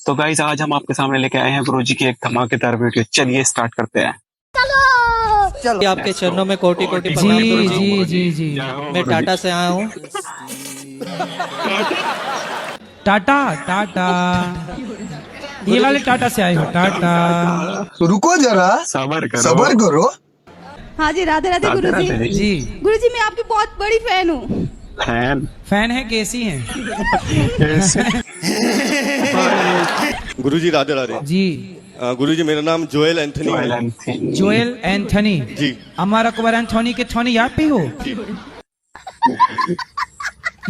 तो गाइस आज हम आपके सामने लेके आए हैं गुरुजी की एक धमाकेदार वीडियो। चलिए स्टार्ट करते हैं। चलो आपके चरणों में कोटि कोटि जी प्रणाम गुरुजी। जी जी जी मैं टाटा से आया हूँ। टाटा टाटा ये वाले टाटा से आए हो? टाटा रुको जरा, सबर सबर करो। हाँ जी, राधे राधे गुरुजी। जी गुरुजी मैं आपकी बहुत बड़ी फैन हूँ। फैन है, कैसी हैं? गुरुजी राधे राधे जी गुरुजी मेरा नाम जोएल एंथनी है। जोएल एंथनी जी। अमर अकबर एंथोनी के थोनी आप ही हो?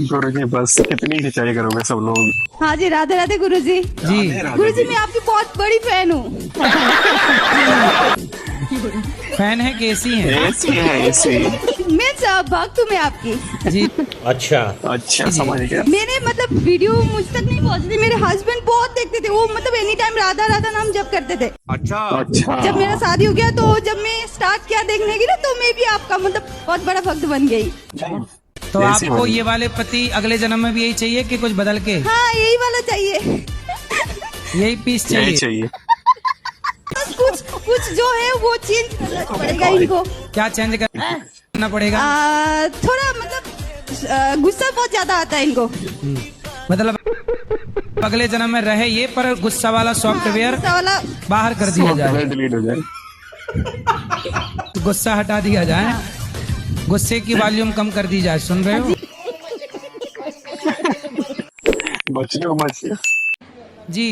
गुरुजी बस कितनी खिंचाई करोगे सब लोग। हाँ जी, राधे राधे गुरुजी। जी गुरुजी मैं आपकी बहुत बड़ी फैन हूँ। फैन है, कैसी हैं? ऐसी है ऐसी। मैं सब भक्त हूँ मैं आपकी। जी अच्छा समझ गया। मेरे मतलब वीडियो मुझ तक नहीं पहुँचती। मेरे हस्बैंड बहुत देखते थे, वो मतलब एनी टाइम राधा राधा नाम जप करते थे। अच्छा जब मेरा शादी हो गया तो जब मैं स्टार्ट किया देखने की ना, तो मैं भी आपका मतलब बहुत बड़ा भक्त बन गई। तो आपको ये वाले पति अगले जन्म में भी यही चाहिए कि कुछ बदल के? हाँ यही वाला चाहिए। यही पीस यही चाहिए? चाहिए। कुछ जो है वो चेंज करना पड़ेगा इनको। क्या चेंज करना पड़ेगा? थोड़ा मतलब गुस्सा बहुत ज्यादा आता है इनको। मतलब अगले जन्म में रहे ये, पर गुस्सा वाला सॉफ्टवेयर गुस्सा वाला बाहर कर दिया जाए, डिलीट हो जाए। गुस्सा हटा दिया जाए, गुस्से की वॉल्यूम कम कर दी जाए। सुन रहे हो? बचिए जी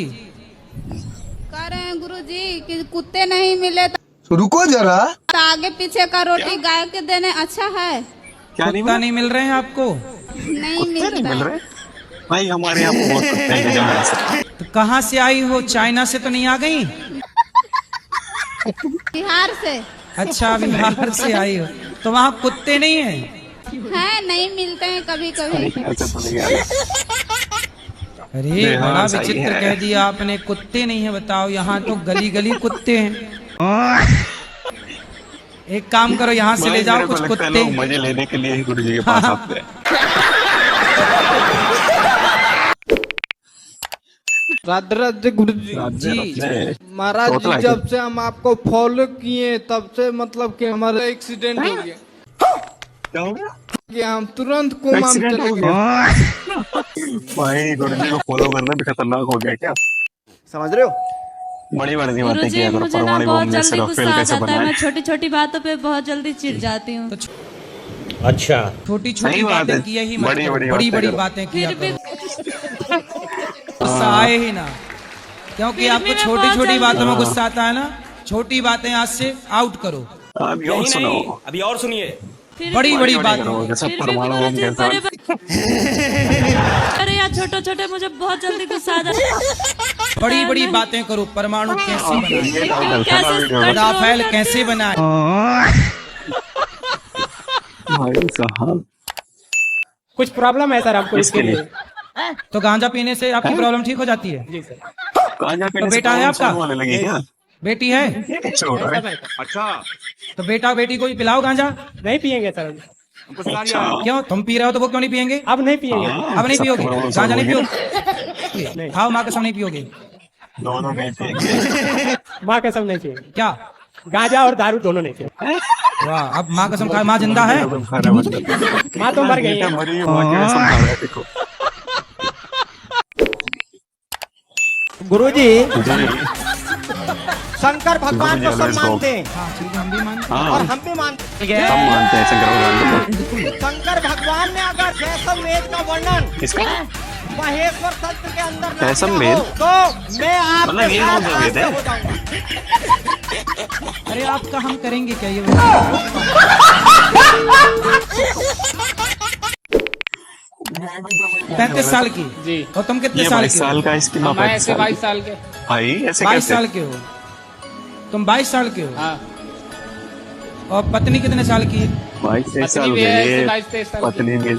कह रहे हैं गुरुजी कि कुत्ते नहीं मिले तो रुको जरा, आगे पीछे का रोटी गाय के देने अच्छा है। क्या कुत्ता नहीं मिल रहे हैं आपको? नहीं नहीं मिल मिलता रहे भाई, हमारे यहाँ बहुत कुत्ते हैं जहाँ से। तो कहाँ से आई हो? चाइना से तो नहीं आ गई? बिहार से अच्छा बिहार से आई हो, तो वहाँ कुत्ते नहीं है? है, नहीं मिलते हैं कभी कभी। ऐसा तो नहीं है। अरे बिहार बड़ा से आई विचित्र है। कह दिया आपने, कुत्ते नहीं है। बताओ, यहाँ तो गली गली कुत्ते हैं। एक काम करो, यहाँ से ले जाओ कुछ कुत्ते। लोग मजे लेने के लिए ही गुरुजी के पास आते हैं। राधे राधे गुरुजी। जी महाराज जी, जब से हम आपको फॉलो किए तब से मतलब कि हमारा एक्सीडेंट हो गया क्या हो गया? कि हम तुरंत कोमा में एक्सीडेंट हो चले गया? गए। भाई गुरुजी को फॉलो करना भी खतरनाक हो गया क्या? समझ रहे हो? बड़ी बातें किया गुरुजी करो। मुझे ना परमाणु बहुत बम में जल्दी सिर्फ गुस्सा फेल आ कैसे जाता है। बनाए? मैं छोटी छोटी बातों पे बहुत जल्दी चिढ़ जाती हूँ। छोटी छोटी सही बात बातें है। किया ही बड़ी मत बड़ी करो, बड़ी बातें बड़ी करो। बातें किया फिर भी करो, गुस्सा आए ही ना। क्योंकि फिर आपको भी मैं छोटी बहुत छोटी जल्दी- बातों में गुस्सा आता है ना। छोटी बातें आज से आउट करो, अभी और सुनो। अभी और सुनिए। फिर बड़ी बड़ी बड़ी बातें। करो, जैसे फिर भी परमाणु बम गुरुजी कैसा। अरे यार छोटे छोटे मुझे बहुत जल्दी गुस्सा आ जाता है। बड़ी बड़ी बातें करो। परमाणु कैसे बनाए, ये टाइटल था ना कैसे वीडियो का। राफेल कैसे बनाए। भाई साहब कुछ प्रॉब्लम है सर आपको इसके लिए तो गांजा पीने से आपकी प्रॉब्लम ठीक हो जाती है? जी सर। गांजा पीने से बेटा है प्रॉब्लम आपका? सॉल्व होने लगी क्या? बेटी है? कैसे हो रहा है? तो बेटा बेटी को भी पिलाओ गांजा। नहीं पियेंगे सर, अच्छा क्यों? तुम पी रहे हो तो वो क्यों नहीं पियेंगे? अब नहीं पियेंगे। अब नहीं पियोगे? गांजा नहीं नहीं। पियोगे? खाओ, माँ कसम नहीं पियोगे दोनों नहीं पिएंगे। माँ कसम नहीं पियेंगे। क्या? गांजा और दारू दोनों नहीं पियेंगे। वाह, अब माँ कसम खाए। माँ जिंदा है? माँ तो मर गई है। मरी हुई माँ की कसम खा रहा है, देखो। गुरुजी जी, शंकर भगवान को सब मानते हैं हाँ ठीक है, हम भी मानते हाँ और हम भी मानते हैं। सब मानते हैं शंकर भगवान को। शंकर भगवान ने अगर जैसम वेद का वर्णन इसका महेश्वर तंत्र के अंदर ना जैसम किया वेद? हो, तो मैं आपके मतलब ये साथ कौन सा वेद है? हास्य हो जाऊंगा। अरे आपका हम करेंगे क्या ये? 35 साल की जी। और तुम कितने ये साल 22 के साल हो? का, इसकी माँ मैं 35 ऐसे साल 22 साल के। भाई ऐसे 22 कैसे? साल के हो तुम? 22 साल के हो? हाँ। और पत्नी कितने साल की है? 22 साल भी के है, लिए 22-23 साल की। पत्नी भी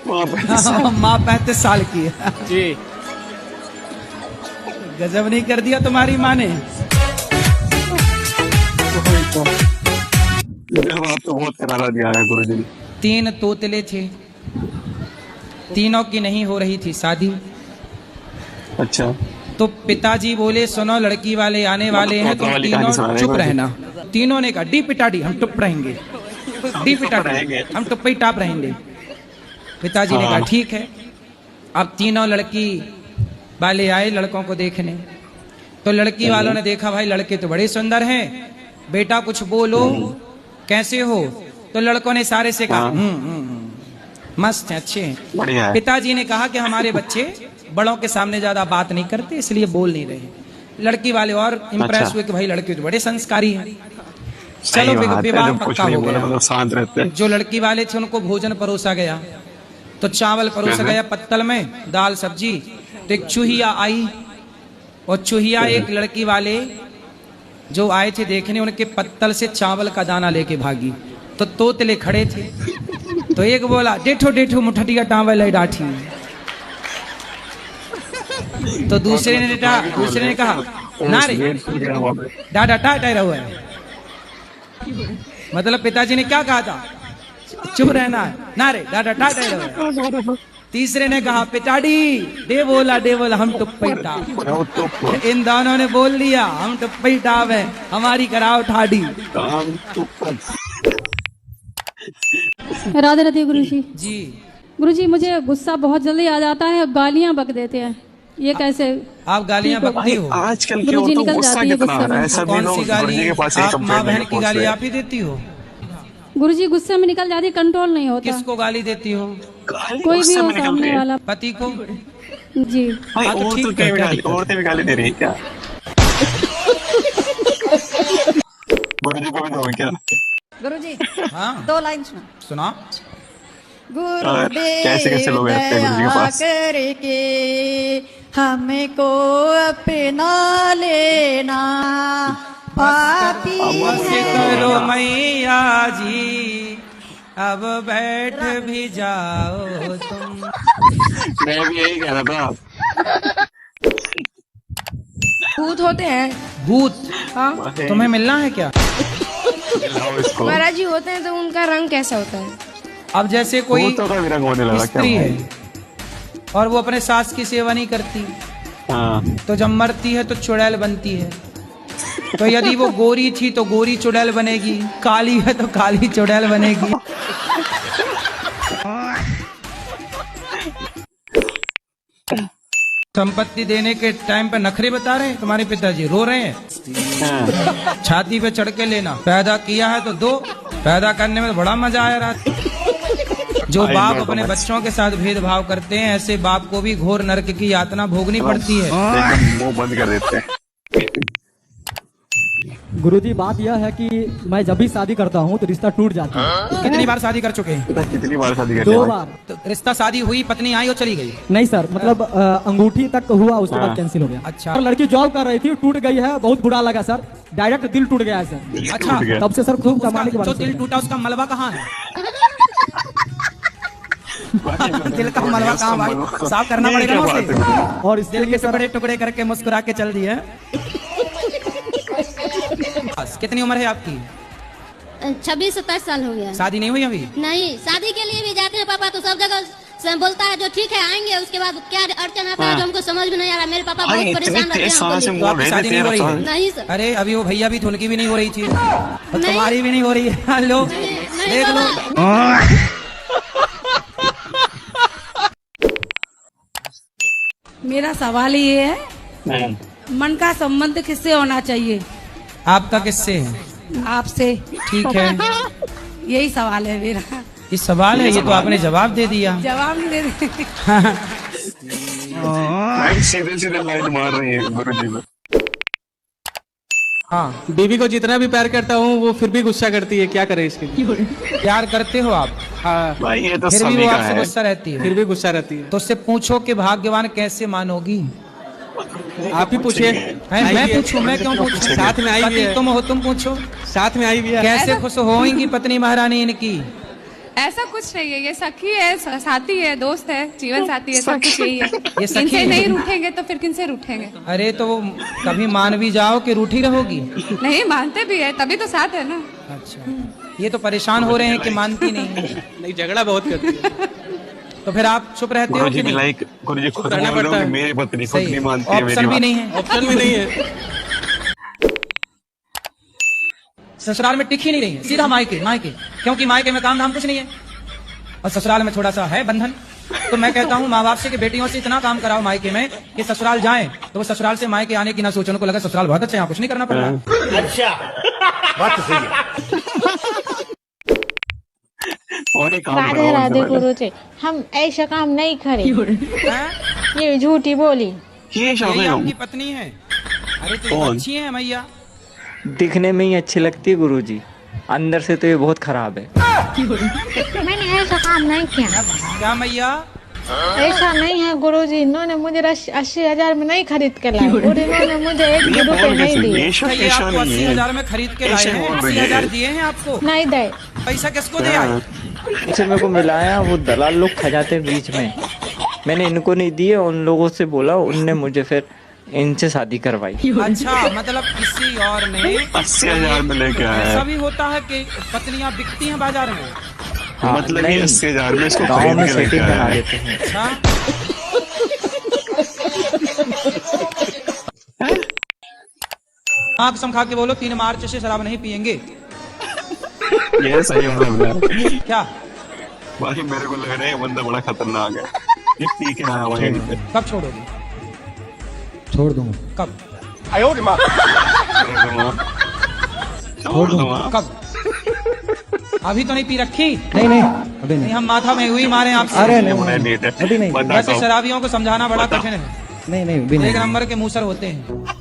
माँ 35 साल। माँ 35 साल की है। जी। गजब नहीं कर दिया तुम्हारी माँ ने। जवाब तो बहुत करारा दिया है गुरुजी ने। 3 तोतले थे, तीनों की नहीं हो रही थी शादी। अच्छा तो पिताजी बोले सुनो लड़की वाले आने वाले हैं, तुम तीनों चुप रहना। तीनों ने कहा डी पिटाडी हम चुप रहेंगे, डी पिटाडी हम चुप ही टाप रहेंगे। पिताजी ने कहा ठीक है। अब तीनों लड़की वाले आए लड़कों को देखने, तो लड़की वालों ने देखा भाई लड़के तो बड़े सुंदर हैं, बेटा कुछ बोलो कैसे हो। तो लड़कों ने सारे से कहा मस्त है, अच्छे हैं। पिताजी ने कहा कि हमारे बच्चे बड़ों के सामने ज्यादा बात नहीं करते इसलिए बोल नहीं रहे। लड़की वाले और इम्प्रेस हुए कि भाई लड़के तो बड़े संस्कारी हैं। चलो विवाह पक्का हो गया। जो लड़की वाले थे उनको भोजन परोसा गया, तो चावल परोसा गया पत्तल में, दाल सब्जी। तो एक चूहिया आई, और चूहिया एक लड़की वाले जो आए थे देखने उनके पत्तल से चावल का दाना लेके भागी। तो तोतले खड़े थे, तो एक बोला डेठो डेठो मुठटिया टावल डाठी। तो दूसरे ने कहा ना रे डाटा टाटा रहो है। मतलब पिताजी ने क्या कहा था, चुप रहना है, ना रे डाटा टाटा रहो। तीसरे ने कहा पिताड़ी दे बोला हम टुप्पैटा। इन दोनों ने बोल दिया हम टुप्पैटा है, हमारी कराओ ठाडी। राधे राधे गुरुजी। जी गुरुजी मुझे गुस्सा बहुत जल्दी आ जाता है, गालियां बक देते हैं, ये कैसे? आप गालियां बकती हो? आजकल के तो गुस्सा कितना आ रहा है, ऐसा कौन सी गाली? आप माँ बहन की गाली आप ही देती हो? गुरुजी गुस्से में निकल जाती, कंट्रोल नहीं होता। किसको गाली देती हो? कोई भी हो सामने वाला। पति को? जी औरतें भी गाली दे रही है क्या? क्या गुरुजी हाँ 2 लाइन सुना। कैसे लोग रहते हैं गुरुजी के पास? करके हमको अपना लेना पापी करो मैया जी, अब बैठ भी जाओ तुम। मैं भी यही कह रहा था। भूत होते हैं? भूत? हाँ तुम्हें मिलना है क्या? महाराज जी होते हैं तो उनका रंग कैसा होता है? अब जैसे कोई तो स्त्री है और वो अपने सास की सेवा नहीं करती, तो जब मरती है तो चुड़ैल बनती है। तो यदि वो गोरी थी तो गोरी चुड़ैल बनेगी, काली है तो काली चुड़ैल बनेगी। संपत्ति देने के टाइम पे नखरे बता रहे हैं तुम्हारे पिताजी, रो रहे हैं। छाती पे चढ़ के लेना, पैदा किया है तो दो। पैदा करने में बड़ा मजा आया रात। जो बाप अपने बच्चों के साथ भेदभाव करते हैं, ऐसे बाप को भी घोर नरक की यातना भोगनी पड़ती है। वो बंद कर देते हैं। गुरुजी बात यह है कि मैं जब भी शादी करता हूँ तो रिश्ता टूट जाता है। कितनी बार शादी कर चुके हैं? कितनी बार शादी कर? 2 बार। तो रिश्ता शादी हुई, पत्नी आई और चली गई? नहीं सर, मतलब अंगूठी तक हुआ, उसके बाद कैंसिल हो गया। अच्छा। और लड़की जॉब कर रही थी, टूट गई है, बहुत बुरा लगा सर, डायरेक्ट दिल टूट गया है सर। अच्छा, तब से सर खूब कमाने के बाद जो दिल टूटा उसका मलबा कहाँ है? दिल का मलबा कहाँ भाई? साफ करना पड़ेगा ना उसे। और इस दिल के बड़े टुकड़े करके मुस्कुरा के चल दिए। कितनी उम्र है आपकी? 26-27 साल हो गया। शादी नहीं हुई अभी? नहीं, शादी के लिए भी जाते हैं पापा तो सब जगह से बोलता है जो ठीक है आएंगे, उसके बाद क्या अड़चन आता है जो हमको समझ में नहीं आ रहा। मेरे पापा बहुत परेशान रहते हैं हमको। तो आपकी शादी नहीं हो रही है? नहीं सर। अरे अभी वो भैया भी, उनकी भी नहीं हो रही थी, तुम्हारी भी नहीं हो रही है। लो देख लो। मेरा सवाल ये है, मन का संबंध किससे होना चाहिए? आपका किससे है? आपसे। ठीक है, यही सवाल है मेरा। ये सवाल है, ये तो आपने जवाब दे दिया। जवाब नहीं दे रहे। सीधे सीधे लाइट मार रही है गुरुजी में। हाँ, बीवी को जितना भी प्यार करता हूँ वो फिर भी गुस्सा करती है, क्या करे इसके लिए? प्यार करते हो आप? हाँ, भाई ये तो फिर भी सभी वो का आपसे है। गुस्सा रहती है? फिर भी गुस्सा रहती है। तो उससे पूछो कि भाग्यवान कैसे मानोगी? आप ही पूछिए। मैं पूछूं? मैं क्यों पूछूं? साथ में आई भी है। तुम हो, तुम पूछो। साथ में आई भी है। कैसे खुश होंगी पत्नी महारानी इनकी? ऐसा कुछ नहीं है, ये सखी है, साथी है, दोस्त है, जीवन साथी है, सब कुछ यही है। ये सखी इनसे है। नहीं रूठेंगे तो फिर किनसे रूठेंगे? अरे तो वो कभी मान भी जाओ कि रूठी रहोगी? नहीं मानते भी है, तभी तो साथ है ना। अच्छा, ये तो परेशान हो रहे हैं कि मानती नहीं है। नहीं, झगड़ा बहुत करती है। तो फिर आप चुप रहते हो गुरुजी कि भी नहीं? लाइक गुरुजी खुद रहना बोल रहे हो पड़ता कि है। मेरी पत्नी खुद सही नहीं है। मानती है मेरी ऑप्शन भी बात। नहीं है, ऑप्शन भी नहीं है। ससुराल में टिक ही नहीं रही है, सीधा मायके मायके, क्योंकि मायके में काम धाम कुछ नहीं है और ससुराल में थोड़ा सा है बंधन। तो मैं कहता हूँ माँ बाप से कि बेटियों से इतना काम कराओ मायके में कि ससुराल जाएं तो वो ससुराल से मायके आने की ना सोचो, उनको लगा ससुराल बहुत अच्छा है, यहाँ कुछ नहीं करना पड़ रहा। अच्छा बात तो सही है। और एक काम राधे करो, राधे उनसे गुरु जी, हम ऐसा काम नहीं करे। ये झूठी बोली। ये शादी यही हम आपकी पत्नी है? अरे तो ये कौन? अच्छी है मैया। दिखने में ही अच्छी लगती है गुरुजी, अंदर से तो ये बहुत खराब है। मैंने ऐसा काम नहीं किया। क्या मैया? ऐसा नहीं है गुरुजी, इन्होंने मुझे 80,000 में नहीं खरीद के लाए और इन्होंने मुझे 1 भी रुपए नहीं दिए। अच्छा, ये आपको 80,000 में खरीद के लाए हैं? 80,000 दिए हैं आपको? नहीं दे। पैसा किसको दिया है? इनसे मेरे को मिलाया, वो दलाल लोग खा जाते हैं बीच में, मैंने इनको नहीं दिए, उन लोगों से बोला, उनने मुझे फिर इनसे शादी करवाई। अच्छा, मतलब किसी और ने 80,000 में लेके आया ऐसा है। भी होता है कि पत्नियां बिकती हैं बाजार में? हाँ, मतलब नहीं, 80,000 में इसको गाँव खरीद में के लेके सेटिंग आया बना है। देते हैं। अच्छा, आँख समखा के बोलो 3 मार्च से शराब नहीं पियेंगे। ये सही मतलब है। क्या? बाकी मेरे को लग रहा है ये बंदा बड़ा खतरनाक है, ये पी के आया हुआ है यहीं पे। कब छोड़ोगे? छोड़ दूंगा। कब? छोड़ दूंगा। कब? अभी तो नहीं पी रखी? नहीं नहीं अभी नहीं, नहीं। हम माथा में हुई मारे आपसे। अरे नहीं, बड़ा नहीं, लेट है। अभी नहीं। बता वैसे दो। शराबियों को समझाना बड़ा कठिन है, नहीं नहीं अभी एक नहीं। नंबर के मूसर होते हैं।